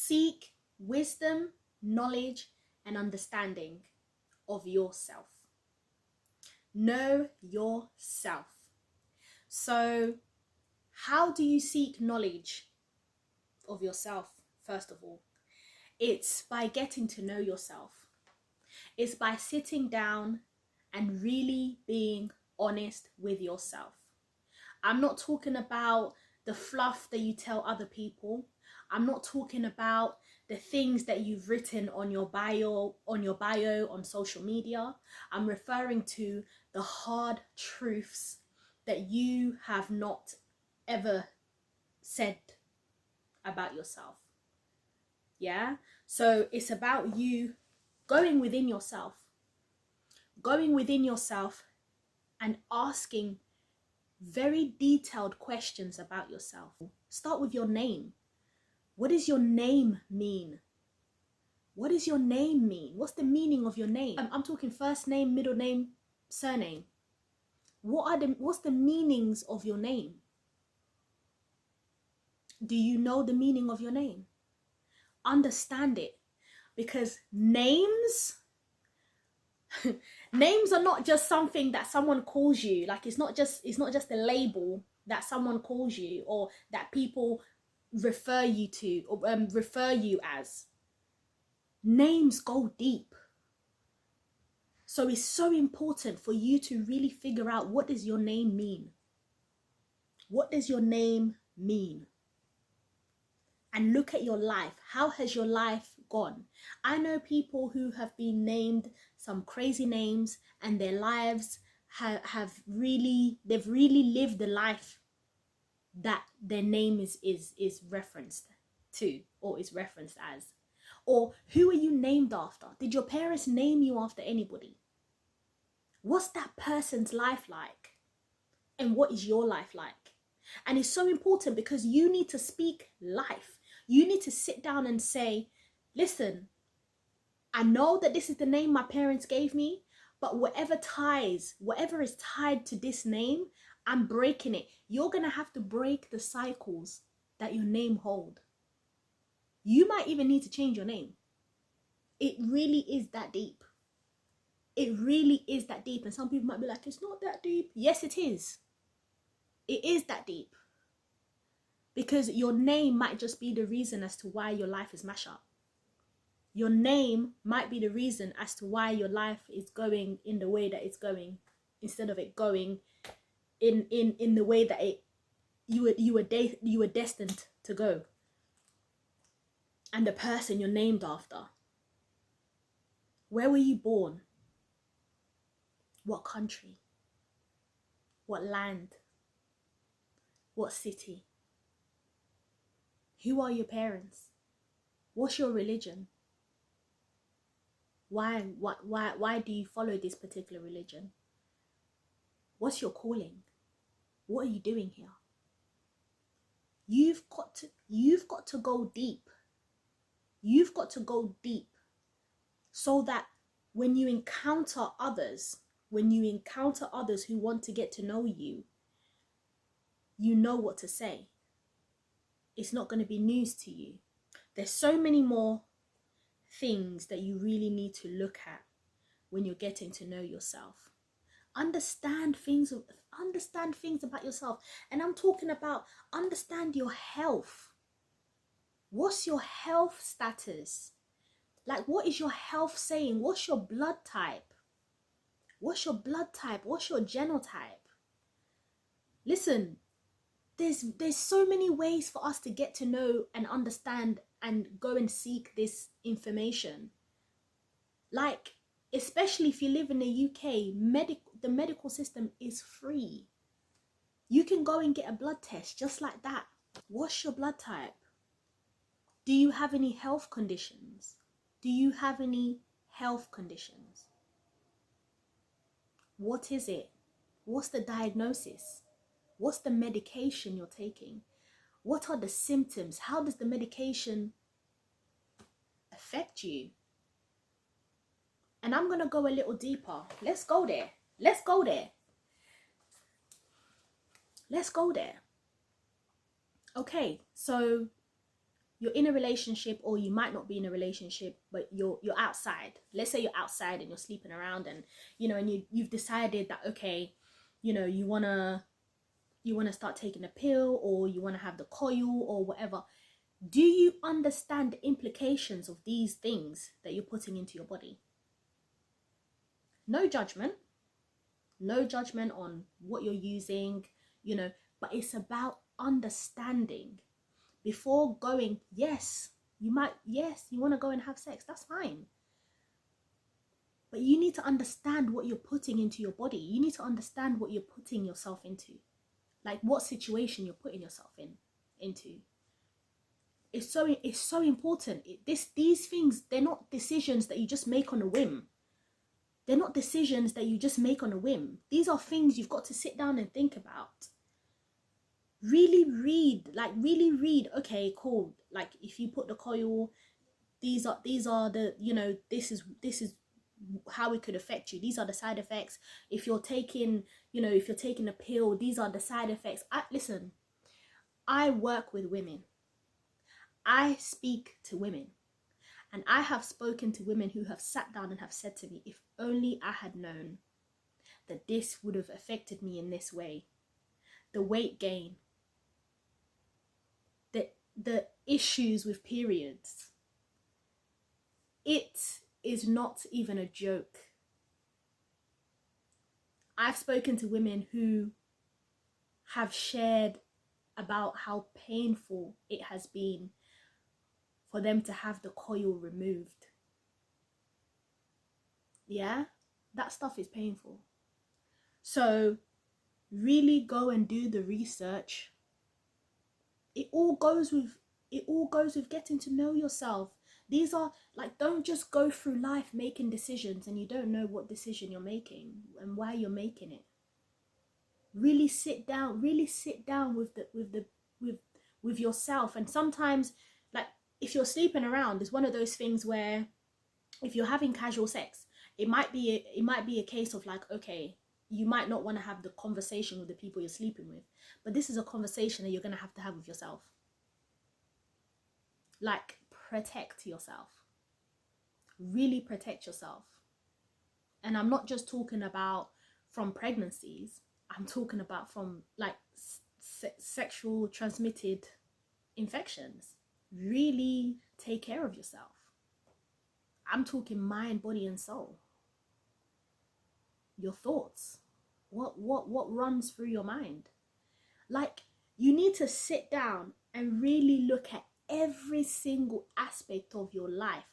Seek wisdom, knowledge, and understanding of yourself. Know yourself. So, how do you seek knowledge of yourself? First of all, it's by getting to know yourself. It's by sitting down and really being honest with yourself. I'm not talking about the fluff that you tell other people. I'm not talking about the things that you've written on your bio on social media. I'm referring to the hard truths that you have not ever said about yourself. Yeah? So it's about you going within yourself and asking very detailed questions about yourself. Start with your name. What does your name mean? What does your name mean? What's the meaning of your name? I'm talking first name, middle name, surname. What's the meanings of your name? Do you know the meaning of your name? Understand it, because names are not just something that someone calls you. Like it's not just a label that someone calls you or that people refer you to or refer you as. Names go deep. So it's so important for you to really figure out, what does your name mean? What does your name mean? And look at your life. How has your life gone? I know people who have been named some crazy names and their lives they've really lived the life that their name is referenced to or is referenced as. Or who are you named after? Did your parents name you after anybody? What's that person's life like? And what is your life like? And it's so important because you need to speak life. You need to sit down and say, listen, I know that this is the name my parents gave me, but whatever is tied to this name, I'm breaking it. You're going to have to break the cycles that your name hold. You might even need to change your name. It really is that deep. It really is that deep. And some people might be like, it's not that deep. Yes, it is. It is that deep. Because your name might just be the reason as to why your life is mashed up. Your name might be the reason as to why your life is going in the way that it's going, instead of it going in the way that you were destined to go. And the person you're named after. Where were you born? What country? What land? What city? Who are your parents? What's your religion? Why do you follow this particular religion? What's your calling? What are you doing here? You've got to go deep. You've got to go deep so that when you encounter others who want to get to know you, you know what to say. It's not going to be news to you. There's so many more things that you really need to look at when you're getting to know yourself. Understand things about yourself. And I'm talking about understand your health. What's your health status? Like, what is your health saying? What's your blood type? What's your blood type? What's your genotype? Listen, there's so many ways for us to get to know and understand and go and seek this information. Like, especially if you live in the UK, the medical system is free. You can go and get a blood test just like that. What's your blood type? Do you have any health conditions? Do you have any health conditions? What is it? What's the diagnosis? What's the medication you're taking? What are the symptoms? How does the medication affect you? And I'm going to go a little deeper. Let's go there. Okay, so you're in a relationship, or you might not be in a relationship, but you're outside. Let's say you're outside and you're sleeping around, and and you've decided that, okay, you wanna start taking a pill, or you wanna have the coil or whatever. Do you understand the implications of these things that you're putting into your body? No judgment. No judgment on what you're using, but it's about understanding before going. Yes, you want to go and have sex, that's fine. But you need to understand what you're putting into your body. You need to understand what you're putting yourself into. Like what situation you're putting yourself into. It's so important. These things, they're not decisions that you just make on a whim. They're not decisions that you just make on a whim. These are things you've got to sit down and think about. Really read. Okay, cool. Like if you put the coil, these are the, this is how it could affect you. These are the side effects. If you're taking a pill, these are the side effects. Listen, I work with women. I speak to women. And I have spoken to women who have sat down and have said to me, if only I had known that this would have affected me in this way. The weight gain, the issues with periods. It is not even a joke. I've spoken to women who have shared about how painful it has been for them to have the coil removed. Yeah, that stuff is painful. So really go and do the research. It all goes with getting to know yourself. These are like, don't just go through life making decisions and you don't know what decision you're making and why you're making it. Really sit down with yourself. And sometimes, like, if you're sleeping around, it's one of those things where if you're having casual sex, it might be a case of like, okay, you might not want to have the conversation with the people you're sleeping with, but this is a conversation that you're going to have with yourself. Like, protect yourself. Really protect yourself. And I'm not just talking about from pregnancies. I'm talking about from like sexual transmitted infections. Really take care of yourself. I'm talking mind, body, and soul. Your thoughts. What runs through your mind? Like, you need to sit down and really look at every single aspect of your life.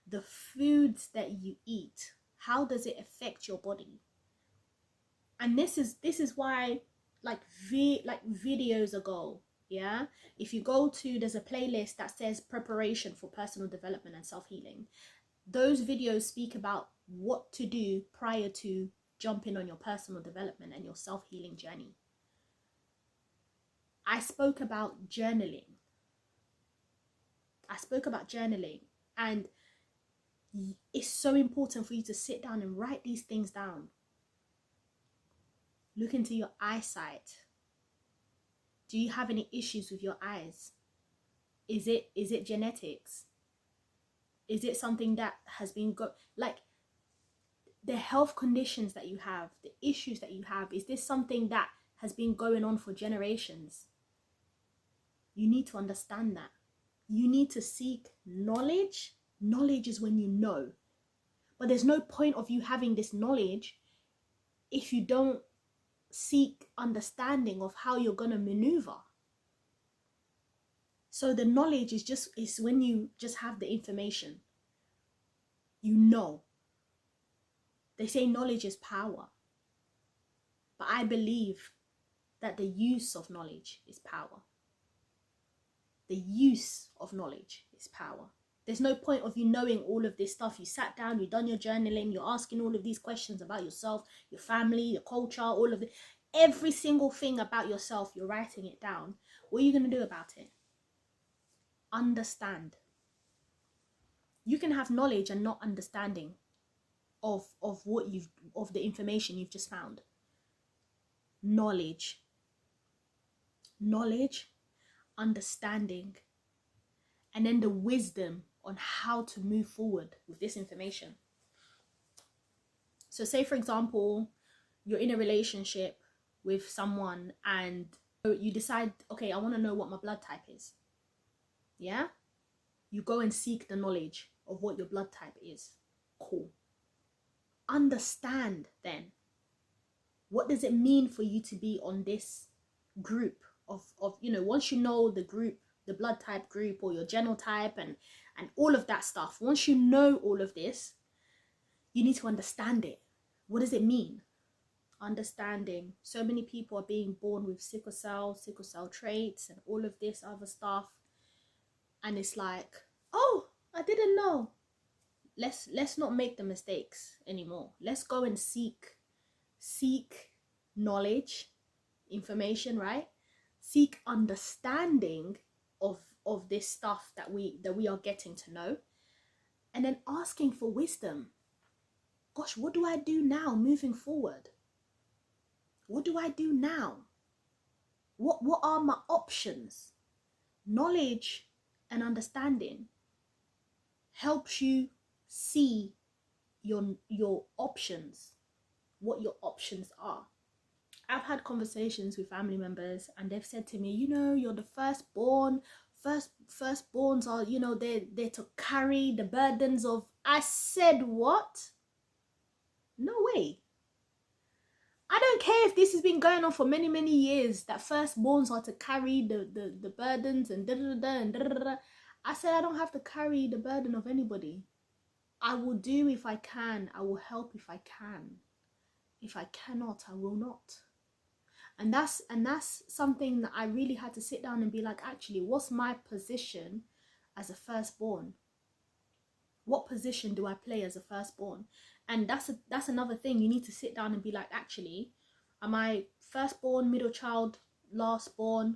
The foods that you eat. How does it affect your body? And this is why, like videos ago, yeah, if you go to, there's a playlist that says preparation for personal development and self-healing. Those videos speak about what to do prior to jumping on your personal development and your self-healing journey. I spoke about journaling. And it's so important for you to sit down and write these things down. Look into your eyesight. Do you have any issues with your eyes? Is it genetics? Is it something that has been like the health conditions that you have, the issues that you have? Is this something that has been going on for generations? You need to understand that. You need to seek knowledge. Knowledge is when you know. But there's no point of you having this knowledge if you don't seek understanding of how you're going to maneuver. So the knowledge is when you just have the information. You know. They say knowledge is power. But I believe that the use of knowledge is power. The use of knowledge is power. There's no point of you knowing all of this stuff. You sat down, you've done your journaling, you're asking all of these questions about yourself, your family, your culture, all of it. Every single thing about yourself, you're writing it down. What are you going to do about it? Understand. You can have knowledge and not understanding of the information you've just found. Knowledge, understanding, and then the wisdom on how to move forward with this information. So say, for example, you're in a relationship with someone and you decide, okay, I want to know what my blood type is. Yeah? You go and seek the knowledge of what your blood type is. Cool. Understand then, what does it mean for you to be on this group of once you know the group, the blood type group, or your genotype and all of that stuff, once you know all of this, you need to understand it. What does it mean? Understanding. So many people are being born with sickle cell traits and all of this other stuff, and it's like, oh, I didn't know. Let's not make the mistakes anymore. Let's go and seek knowledge, information, right? Seek understanding of this stuff that we are getting to know, and then asking for wisdom. Gosh, what do I do now moving forward? What do I do now? What are my options? Knowledge and understanding helps you see your options, what your options are. I've had conversations with family members and they've said to me, you're the firstborn. Firstborns are, they're to carry the burdens of. I said, what? No way. I don't care if this has been going on for many, many years, that firstborns are to carry the burdens and da-da-da-da and da-da-da-da. I said, I don't have to carry the burden of anybody. I will do if I can. I will help if I can. If I cannot, I will not. And that's something that I really had to sit down and be like, actually, what's my position as a firstborn? What position do I play as a firstborn? And that's another thing. You need to sit down and be like, actually, am I firstborn, middle child, lastborn?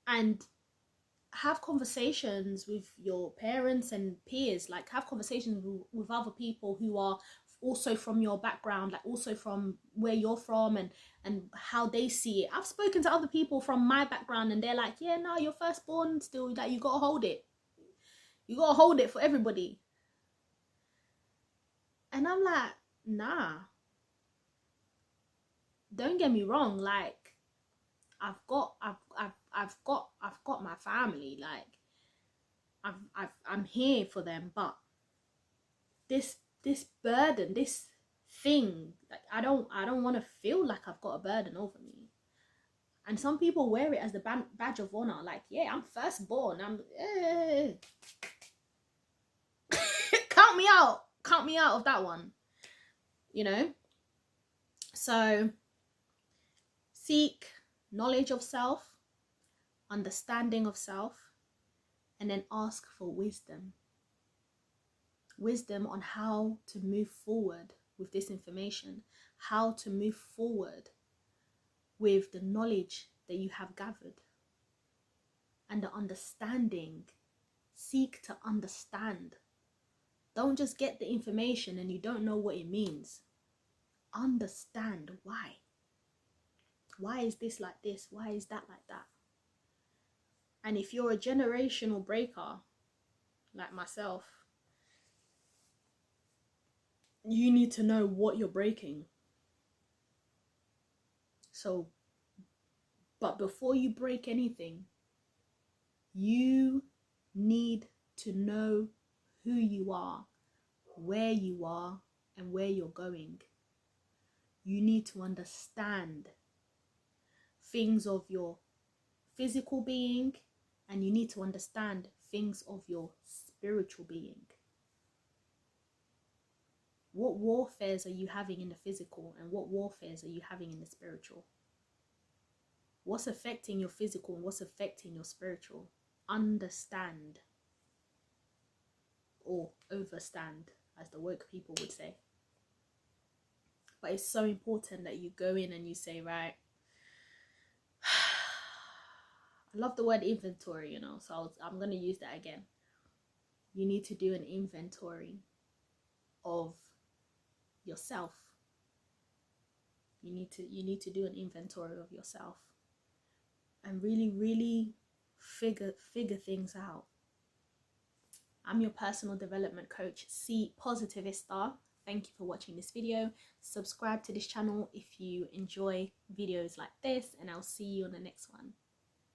And have conversations with your parents and peers. Like, have conversations with other people who are also from your background, like also from where you're from, and how they see it. I've spoken to other people from my background and they're like, yeah, no, you're firstborn still, like, you gotta hold it. You gotta hold it for everybody. And I'm like, nah, don't get me wrong, like, I've got my family, like, I'm here for them, but this burden, this thing, like, I don't want to feel like I've got a burden over me. And some people wear it as the badge of honor, like, yeah, I'm firstborn, I'm count me out of that one, So seek knowledge of self, understanding of self, and then ask for wisdom on how to move forward with this information, how to move forward with the knowledge that you have gathered, and the understanding. Seek to understand. Don't just get the information and you don't know what it means. Understand why. Why is this like this? Why is that like that? And if you're a generational breaker, like myself, you need to know what you're breaking. So, but before you break anything, you need to know who you are, where you are, and where you're going. You need to understand things of your physical being, and you need to understand things of your spiritual being. What warfares are you having in the physical, and what warfares are you having in the spiritual? What's affecting your physical and what's affecting your spiritual? Understand, or overstand, as the woke people would say. But it's so important that you go in and you say, right, I love the word inventory, so I'm going to use that again. You need to do an inventory of yourself. You need to do an inventory of yourself and really, really figure things out. I'm your personal development coach, C-Positivista. Thank you for watching this video. Subscribe to this channel if you enjoy videos like this, and I'll see you on the next one.